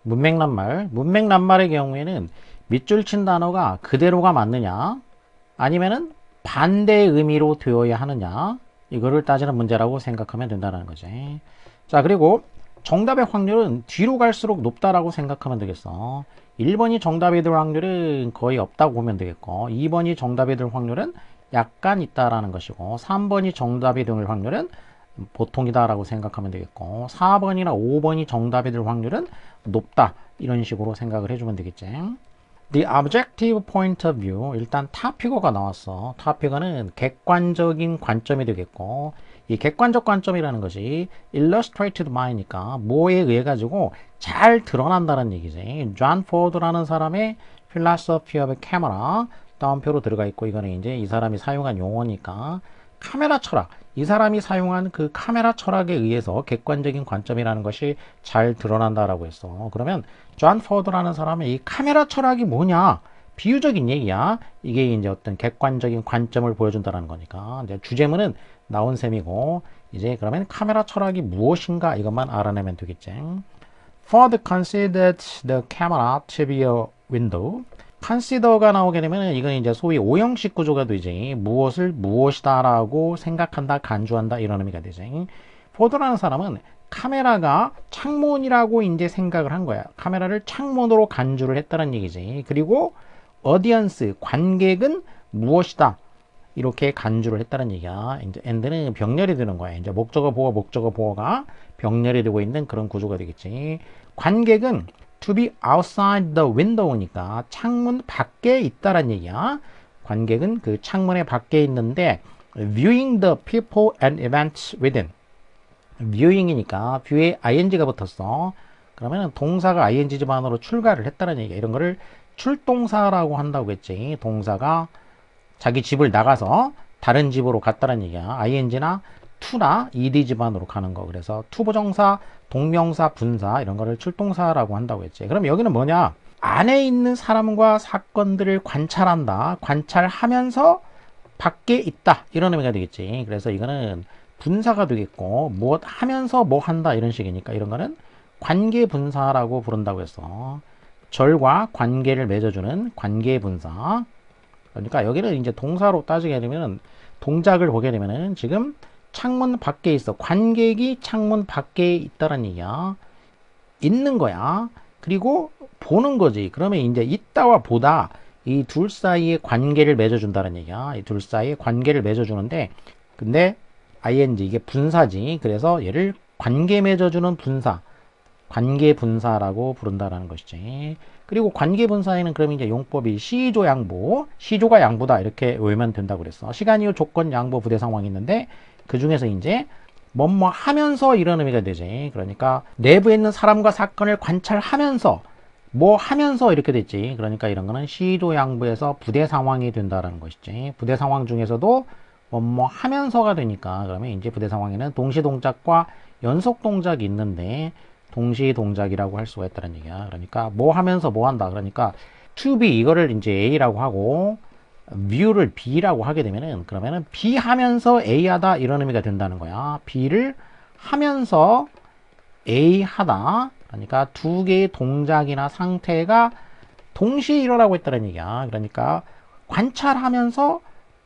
문맥란말. 문맥란말의 경우에는 밑줄 친 단어가 그대로가 맞느냐 아니면은 반대의 의미로 되어야 하느냐 이거를 따지는 문제라고 생각하면 된다는 거지. 자, 그리고 정답의 확률은 뒤로 갈수록 높다라고 생각하면 되겠어. 1번이 정답이 될 확률은 거의 없다고 보면 되겠고 2번이 정답이 될 확률은 약간 있다라는 것이고 3번이 정답이 될 확률은 보통이다라고 생각하면 되겠고 4번이나 5번이 정답이 될 확률은 높다 이런 식으로 생각을 해주면 되겠지. The objective point of view. 일단 타피거가 나왔어. 타피거는 객관적인 관점이 되겠고 이 객관적 관점이라는 것이 illustrated by니까 뭐에 의해 가지고 잘 드러난다는 얘기지. 존 포드라는 사람의 philosophy of camera 다운표로 들어가 있고 이거는 이제 이 사람이 사용한 용어니까 카메라 철학. 이 사람이 사용한 그 카메라 철학에 의해서 객관적인 관점이라는 것이 잘 드러난다라고 했어. 그러면 존 포드라는 사람의 이 카메라 철학이 뭐냐? 비유적인 얘기야. 이게 이제 어떤 객관적인 관점을 보여준다는 거니까. 이제 주제문은 나온 셈이고, 이제 그러면 카메라 철학이 무엇인가 이것만 알아내면 되겠지. Ford considered the camera to be a window. consider가 나오게 되면 이건 이제 소위 오형식 구조가 되지. 무엇을 무엇이다라고 생각한다, 간주한다 이런 의미가 되지. 포드라는 사람은 카메라가 창문이라고 이제 생각을 한 거야. 카메라를 창문으로 간주를 했다는 얘기지. 그리고 audience, 관객은 무엇이다. 이렇게 간주를 했다는 얘기야. 이제 and는 병렬이 되는 거야. 이제 목적어 보어, 목적어 보어가 병렬이 되고 있는 그런 구조가 되겠지. 관객은 to be outside the window니까 창문 밖에 있다란 얘기야. 관객은 그 창문의 밖에 있는데 viewing the people and events within. viewing이니까 view에 ing가 붙었어. 그러면 동사가 ing 지반으로 출가를 했다는 얘기야. 이런 거를 출동사라고 한다고 했지. 동사가 자기 집을 나가서 다른 집으로 갔다는 얘기야. ing나 to나 ed 지반으로 가는 거. 그래서 투부정사, 동명사, 분사 이런 거를 출동사라고 한다고 했지. 그럼 여기는 뭐냐? 안에 있는 사람과 사건들을 관찰한다. 관찰하면서 밖에 있다. 이런 의미가 되겠지. 그래서 이거는 분사가 되겠고 무엇 하면서 뭐 한다 이런 식이니까 이런 거는 관계 분사라고 부른다고 했어. 절과 관계를 맺어주는 관계 분사. 그러니까 여기는 이제 동사로 따지게 되면 동작을 보게 되면은 지금 창문 밖에 있어. 관객이 창문 밖에 있다는 얘기야. 있는 거야. 그리고 보는 거지. 그러면 이제 있다와 보다 이 둘 사이에 관계를 맺어준다는 얘기야. 이 둘 사이에 관계를 맺어주는데 근데 ing 이게 분사지. 그래서 얘를 관계 맺어주는 분사. 관계 분사라고 부른다라는 것이지. 그리고 관계 분사에는 그럼 이제 용법이 시조 양보, 시조가 양보다 이렇게 외우면 된다고 그랬어. 시간 이후 조건 양보 부대 상황이 있는데 그 중에서 이제 뭐뭐 하면서 이런 의미가 되지. 그러니까 내부에 있는 사람과 사건을 관찰하면서 뭐 하면서 이렇게 됐지. 그러니까 이런 거는 시조 양보에서 부대 상황이 된다라는 것이지. 부대 상황 중에서도 뭐뭐 하면서가 되니까 그러면 이제 부대 상황에는 동시 동작과 연속 동작이 있는데 동시 동작이라고 할 수가 있다는 얘기야. 그러니까 뭐 하면서 뭐 한다. 그러니까 to be 이거를 이제 A라고 하고 view를 B라고 하게 되면은 그러면은 B 하면서 A 하다 이런 의미가 된다는 거야. B를 하면서 A 하다. 그러니까 두 개의 동작이나 상태가 동시에 일어나고 있다는 얘기야. 그러니까 관찰하면서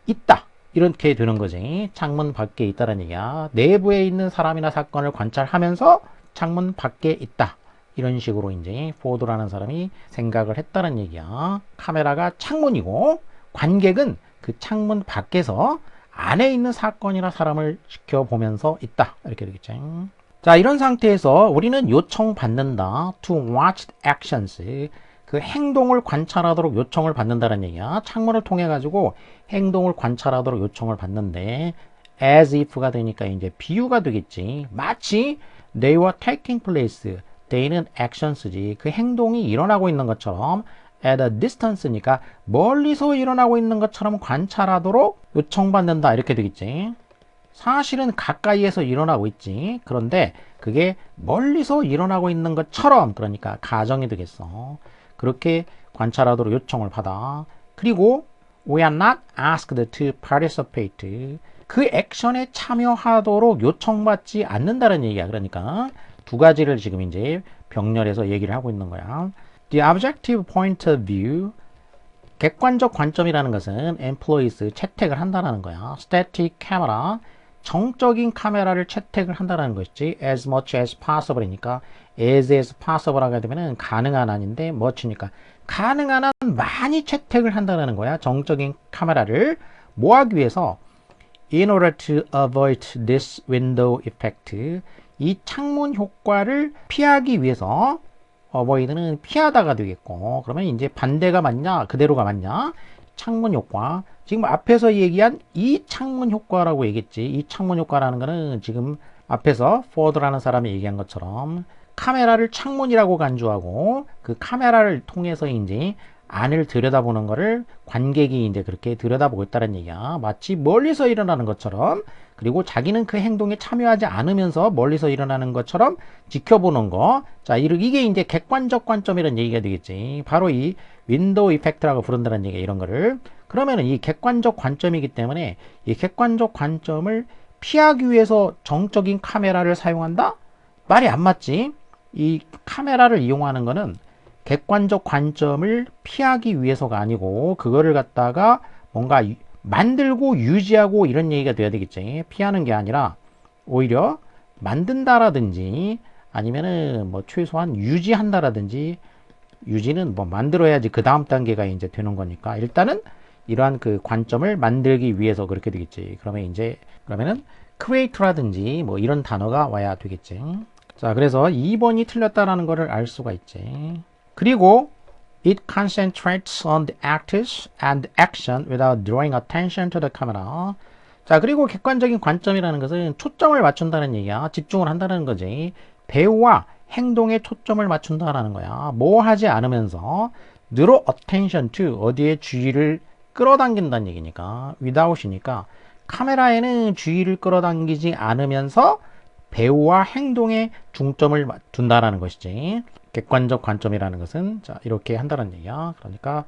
있다. 이렇게 되는 거지. 창문 밖에 있다는 얘기야. 내부에 있는 사람이나 사건을 관찰하면서 창문 밖에 있다. 이런 식으로 이제 포드라는 사람이 생각을 했다는 얘기야. 카메라가 창문이고 관객은 그 창문 밖에서 안에 있는 사건이나 사람을 지켜보면서 있다. 이렇게 되겠죠. 자, 이런 상태에서 우리는 요청받는다. to watch actions. 그 행동을 관찰하도록 요청을 받는다는 얘기야. 창문을 통해 가지고 행동을 관찰하도록 요청을 받는데 as if가 되니까 이제 비유가 되겠지. 마치 they were taking place. they는 actions지. 그 행동이 일어나고 있는 것처럼 at a distance니까 멀리서 일어나고 있는 것처럼 관찰하도록 요청받는다. 이렇게 되겠지. 사실은 가까이에서 일어나고 있지. 그런데 그게 멀리서 일어나고 있는 것처럼 그러니까 가정이 되겠어. 그렇게 관찰하도록 요청을 받아. 그리고 we are not asked to participate. 그 액션에 참여하도록 요청받지 않는다는 얘기야. 그러니까 두 가지를 지금 이제 병렬해서 얘기를 하고 있는 거야. The objective point of view, 객관적 관점이라는 것은 employs, 채택을 한다는 거야. static camera, 정적인 카메라를 채택을 한다는 것이지. as much as possible이니까 as possible 하게 되면은 가능한 한인데 much니까 가능한 한 많이 채택을 한다는 거야. 정적인 카메라를 뭐 하기 위해서? In order to avoid this window effect, 이 창문 효과를 피하기 위해서, avoid는 피하다가 되겠고, 그러면 이제 반대가 맞냐 그대로가 맞냐? 창문 효과, 지금 앞에서 얘기한 이 창문 효과라고 얘기했지. 이 창문 효과라는 거는 지금 앞에서 포드라는 사람이 얘기한 것처럼 카메라를 창문이라고 간주하고 그 카메라를 통해서 이제 안을 들여다보는 거를 관객이 이제 그렇게 들여다보고 있다는 얘기야. 마치 멀리서 일어나는 것처럼, 그리고 자기는 그 행동에 참여하지 않으면서 멀리서 일어나는 것처럼 지켜보는 거. 자, 이게 이제 객관적 관점이라는 얘기가 되겠지. 바로 이 윈도우 이펙트라고 부른다는 얘기야, 이런 거를. 그러면은 이 객관적 관점이기 때문에 이 객관적 관점을 피하기 위해서 정적인 카메라를 사용한다? 말이 안 맞지. 이 카메라를 이용하는 거는 객관적 관점을 피하기 위해서가 아니고 그거를 갖다가 뭔가 만들고 유지하고 이런 얘기가 돼야 되겠지. 피하는 게 아니라 오히려 만든다라든지 아니면은 뭐 최소한 유지한다라든지, 유지는 뭐 만들어야지 그 다음 단계가 이제 되는 거니까 일단은 이러한 그 관점을 만들기 위해서 그렇게 되겠지. 그러면은 create라든지 뭐 이런 단어가 와야 되겠지. 자, 그래서 2번이 틀렸다라는 거를 알 수가 있지. 그리고 it concentrates on the actors and action without drawing attention to the camera. 자, 그리고 객관적인 관점이라는 것은 초점을 맞춘다는 얘기야. 집중을 한다는 거지. 배우와 행동에 초점을 맞춘다라는 거야. 뭐 하지 않으면서 draw attention to, 어디에 주의를 끌어당긴다는 얘기니까. without이니까 카메라에는 주의를 끌어당기지 않으면서 배우와 행동에 중점을 둔다라는 것이지. 객관적 관점이라는 것은 자, 이렇게 한다는 얘기야. 그러니까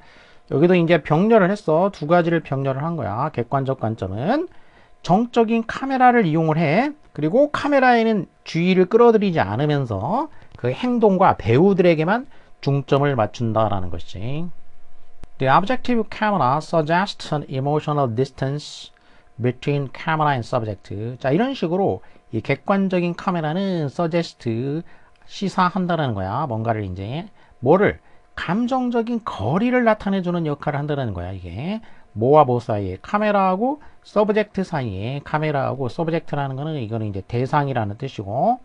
여기도 이제 병렬을 했어. 두 가지를 병렬을 한 거야. 객관적 관점은 정적인 카메라를 이용을 해. 그리고 카메라에는 주의를 끌어들이지 않으면서 그 행동과 배우들에게만 중점을 맞춘다라는 것이지. The objective camera suggests an emotional distance between camera and subject. 자, 이런 식으로 이 객관적인 카메라는 suggest, 시사한다는 거야. 뭔가를 이제 뭐를 감정적인 거리를 나타내주는 역할을 한다는 거야. 이게 뭐와 뭐 사이에, 카메라하고 서브젝트 사이에, 카메라하고 서브젝트라는 거는 이거는 이제 대상이라는 뜻이고,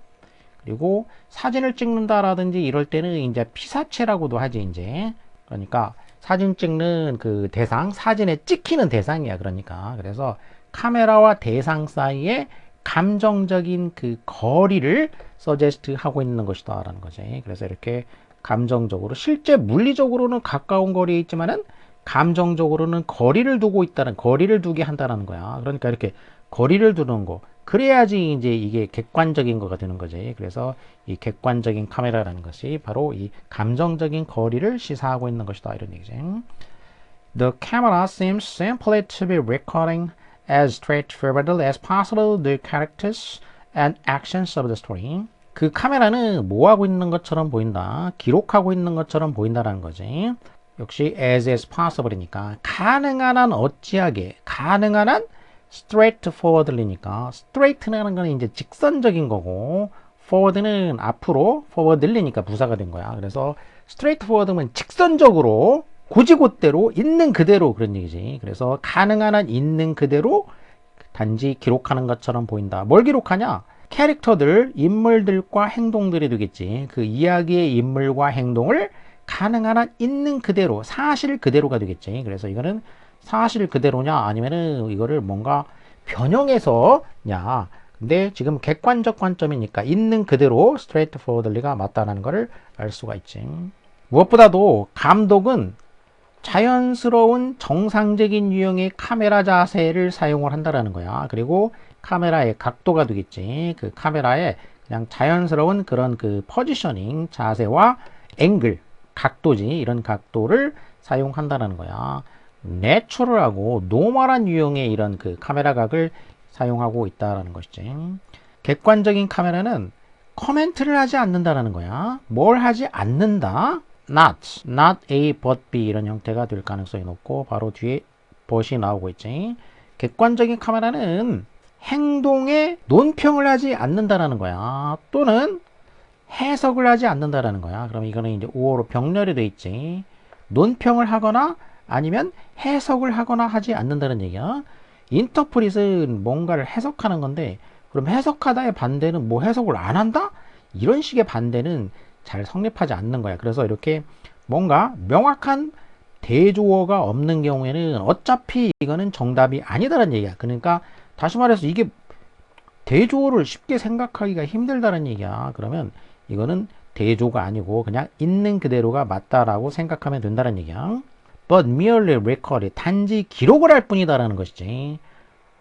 그리고 사진을 찍는다라든지 이럴 때는 이제 피사체라고도 하지 이제. 그러니까 사진 찍는 그 대상, 사진에 찍히는 대상이야. 그러니까 그래서 카메라와 대상 사이에 감정적인 그 거리를 서제스트 하고 있는 것이다 라는 거지. 그래서 이렇게 감정적으로, 실제 물리적으로는 가까운 거리에 있지만은 감정적으로는 거리를 두고 있다는, 거리를 두게 한다는 거야. 그러니까 이렇게 거리를 두는 거, 그래야지 이제 이게 객관적인 거가 되는 거지. 그래서 이 객관적인 카메라라는 것이 바로 이 감정적인 거리를 시사하고 있는 것이다 이런 얘기지. The camera seems simply to be recording as straightforwardly as possible the characters and actions of the story. 그 카메라는 뭐 하고 있는 것처럼 보인다, 기록하고 있는 것처럼 보인다라는 거지. 역시 as possible이니까 가능한 한 어찌하게, 가능한 한 straightforwardly니까 straight라는 건 이제 직선적인 거고 forward는 앞으로, forwardly니까 부사가 된 거야. 그래서 straightforward면 직선적으로 고지곧대로 있는 그대로 그런 얘기지. 그래서 가능한 한 있는 그대로 단지 기록하는 것처럼 보인다. 뭘 기록하냐? 캐릭터들, 인물들과 행동들이 되겠지. 그 이야기의 인물과 행동을 가능한 한 있는 그대로, 사실 그대로가 되겠지. 그래서 이거는 사실 그대로냐 아니면은 이거를 뭔가 변형해서냐. 근데 지금 객관적 관점이니까 있는 그대로 straightforwardly가 맞다는 것을 알 수가 있지. 무엇보다도 감독은 자연스러운 정상적인 유형의 카메라 자세를 사용을 한다라는 거야. 그리고 카메라의 각도가 되겠지. 그 카메라의 그냥 자연스러운 그런 그 포지셔닝 자세와 앵글, 각도지, 이런 각도를 사용한다는 거야. 내추럴하고 노멀한 유형의 이런 그 카메라 각을 사용하고 있다라는 것이지. 객관적인 카메라는 커멘트를 하지 않는다라는 거야. 뭘 하지 않는다? not A but B 이런 형태가 될 가능성이 높고 바로 뒤에 but이 나오고 있지. 객관적인 카메라는 행동에 논평을 하지 않는다라는 거야. 또는 해석을 하지 않는다라는 거야. 그럼 이거는 이제 우어로 병렬이 돼 있지. 논평을 하거나 아니면 해석을 하거나 하지 않는다는 얘기야. 인터프릿은 뭔가를 해석하는 건데 그럼 해석하다의 반대는 뭐 해석을 안 한다? 이런 식의 반대는 잘 성립하지 않는 거야. 그래서 이렇게 뭔가 명확한 대조어가 없는 경우에는 어차피 이거는 정답이 아니다라는 얘기야. 그러니까 다시 말해서 이게 대조어를 쉽게 생각하기가 힘들다는 얘기야. 그러면 이거는 대조가 아니고 그냥 있는 그대로가 맞다라고 생각하면 된다는 얘기야. But merely record, 단지 기록을 할 뿐이다라는 것이지.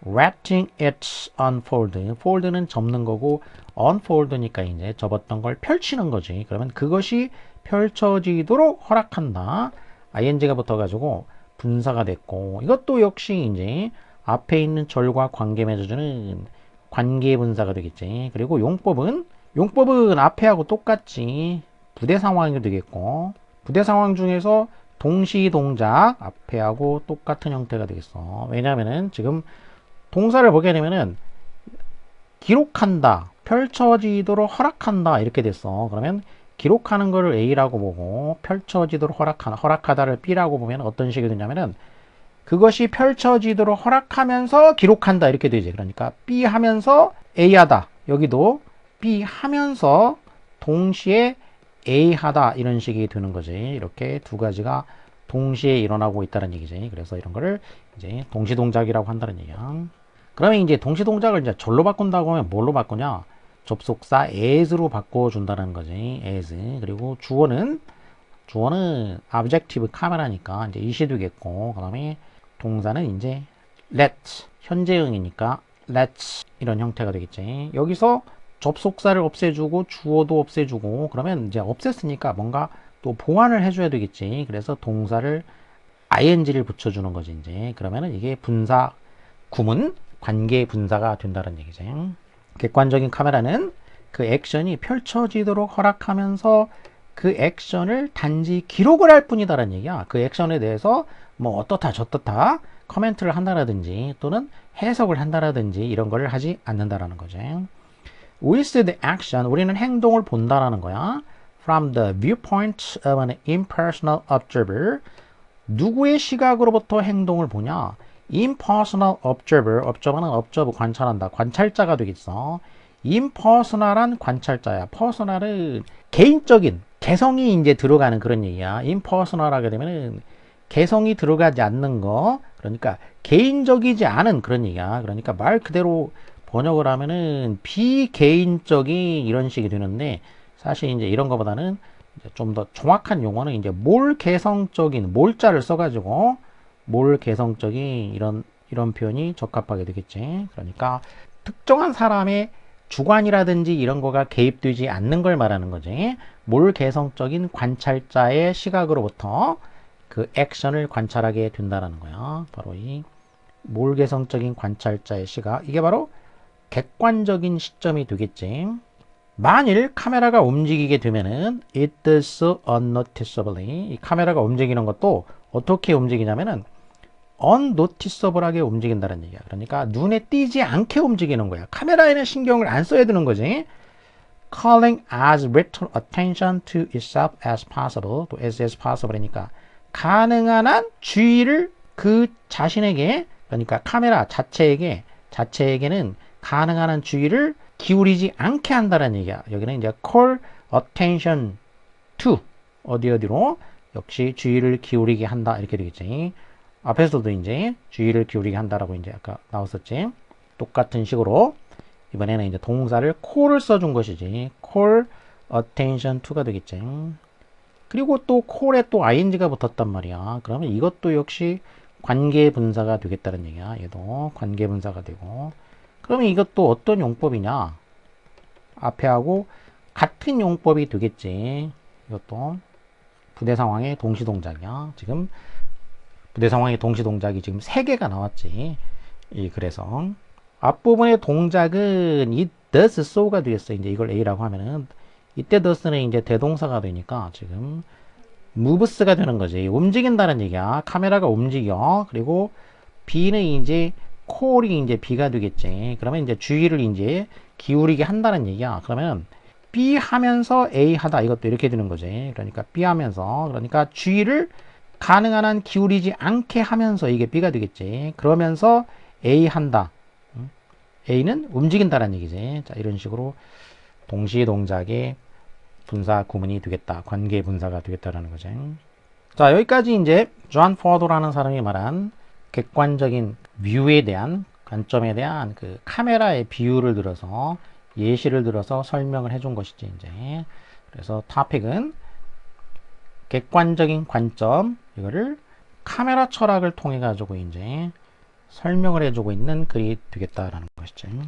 Letting it unfold, fold는 접는 거고 unfold니까 이제 접었던 걸 펼치는 거지. 그러면 그것이 펼쳐지도록 허락한다. ing가 붙어가지고 분사가 됐고 이것도 역시 이제 앞에 있는 절과 관계 맺어주는 관계 분사가 되겠지. 그리고 용법은 앞에 하고 똑같지. 부대 상황이 되겠고 부대 상황 중에서 동시 동작 앞에 하고 똑같은 형태가 되겠어. 왜냐면은 지금 동사를 보게 되면은 기록한다, 펼쳐지도록 허락한다 이렇게 됐어. 그러면 기록하는 거를 A라고 보고 펼쳐지도록 허락하다를 B라고 보면 어떤 식이 되냐면은 그것이 펼쳐지도록 허락하면서 기록한다 이렇게 되지. 그러니까 B 하면서 A 하다. 여기도 B 하면서 동시에 A 하다 이런 식이 되는 거지. 이렇게 두 가지가 동시에 일어나고 있다는 얘기지. 그래서 이런 거를 이제 동시동작이라고 한다는 얘기야. 그러면 이제 동시동작을 이제 절로 바꾼다고 하면 뭘로 바꾸냐? 접속사 as로 바꿔준다는 거지. as. 그리고 주어는 objective 카메라니까 이제 이시 되겠고, 그 다음에 동사는 이제 let, 현재형이니까 let's 이런 형태가 되겠지. 여기서 접속사를 없애주고 주어도 없애주고 그러면 이제 없앴으니까 뭔가 또 보완을 해줘야 되겠지. 그래서 동사를 ing를 붙여주는 거지 이제. 그러면은 이게 분사 구문 관계 분사가 된다는 얘기지. 객관적인 카메라는 그 액션이 펼쳐지도록 허락하면서 그 액션을 단지 기록을 할 뿐이다라는 얘기야. 그 액션에 대해서 뭐 어떻다 저떻다 코멘트를 한다라든지 또는 해석을 한다라든지 이런 거를 하지 않는다라는 거지. With the action, 우리는 행동을 본다라는 거야. From the viewpoint of an impersonal observer, 누구의 시각으로부터 행동을 보냐? Impersonal observer, observer는 observe, 관찰한다. 관찰자가 되겠어. impersonal한 관찰자야. personal은 개인적인, 개성이 이제 들어가는 그런 얘기야. impersonal 하게 되면은 개성이 들어가지 않는 거, 그러니까 개인적이지 않은 그런 얘기야. 그러니까 말 그대로 번역을 하면은 비개인적인 이런 식이 되는데 사실 이제 이런 거보다는 좀 더 정확한 용어는 이제 몰개성적인 몰자를 써가지고 몰개성적인 이런 표현이 적합하게 되겠지. 그러니까 특정한 사람의 주관이라든지 이런 거가 개입되지 않는 걸 말하는 거지. 몰개성적인 관찰자의 시각으로부터 그 액션을 관찰하게 된다는 거야. 바로 이 몰개성적인 관찰자의 시각. 이게 바로 객관적인 시점이 되겠지. 만일 카메라가 움직이게 되면은 it does unnoticeably. 이 카메라가 움직이는 것도 어떻게 움직이냐면은 unnoticeable하게 움직인다는 얘기야. 그러니까 눈에 띄지 않게 움직이는 거야. 카메라에는 신경을 안 써야 되는 거지. calling as little attention to itself as possible. 또 as possible이니까 가능한 한 주의를 그 자신에게, 그러니까 카메라 자체에게는 가능한 한 주의를 기울이지 않게 한다는 얘기야. 여기는 이제 call attention to 어디로 역시 주의를 기울이게 한다 이렇게 되겠지. 앞에서도 이제 주의를 기울이게 한다라고 이제 아까 나왔었지. 똑같은 식으로 이번에는 이제 동사를 call을 써준 것이지. call attention to가 되겠지. 그리고 또 call에 또 ing가 붙었단 말이야. 그러면 이것도 역시 관계 분사가 되겠다는 얘기야. 얘도 관계 분사가 되고. 그러면 이것도 어떤 용법이냐? 앞에 하고 같은 용법이 되겠지. 이것도 부대 상황의 동시 동작이야. 지금 부대 상황의 동시 동작이 지금 3개가 나왔지. 그래서 앞부분의 동작은 it does so가 되겠어. 이제 이걸 A라고 하면은 이때 does는 이제 대동사가 되니까 지금 moves가 되는 거지. 움직인다는 얘기야. 카메라가 움직여. 그리고 B는 이제 콜이 이제 B가 되겠지. 그러면 이제 주의를 이제 기울이게 한다는 얘기야. 그러면 B 하면서 A 하다 이것도 이렇게 되는 거지. 그러니까 B 하면서 그러니까 주의를 가능한 한 기울이지 않게 하면서 이게 B가 되겠지. 그러면서 A 한다. A는 움직인다는 얘기지. 자, 이런 식으로 동시 동작의 분사 구문이 되겠다. 관계 분사가 되겠다라는 거지. 자, 여기까지 이제 존 포드라는 사람이 말한 객관적인 뷰에 대한 관점에 대한 그 카메라의 비유를 들어서 예시를 들어서 설명을 해준 것이지 이제. 그래서 토픽은 객관적인 관점 이거를 카메라 철학을 통해 가지고 이제 설명을 해주고 있는 글이 되겠다라는 것이지.